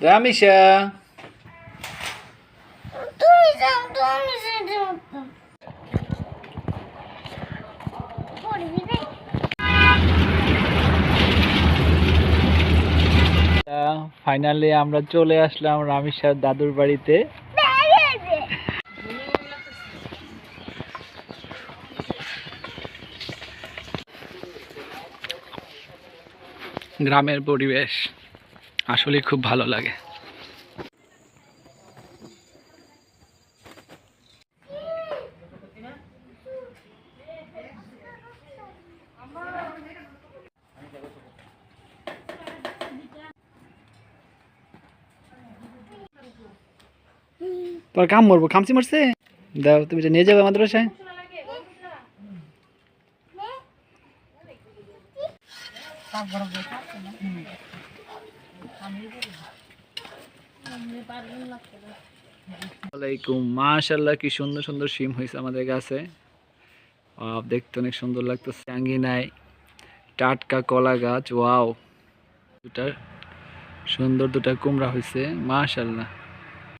Ramisa finally আমরা চলে আসলাম রামিসার দাদুর বাড়িতে। গ্রামের পরিবেশ আসলে খুব ভালো লাগে। তোর কাম মরবো, খামচি মারছে। দাও, তুমি নিয়ে যাবে আমাদের বাসায়। ওয়ালাইকুম, মাশাআল্লাহ কি সুন্দর সুন্দর শিম হয়েছে আমাদের গাছে। দেখতে অনেক সুন্দর লাগতেছে। আঙ্গিনায় টাটকা কলা গাছ, ওয়াও। দুটা সুন্দর দুটা কুমড়া হয়েছে, মাশাআল্লাহ।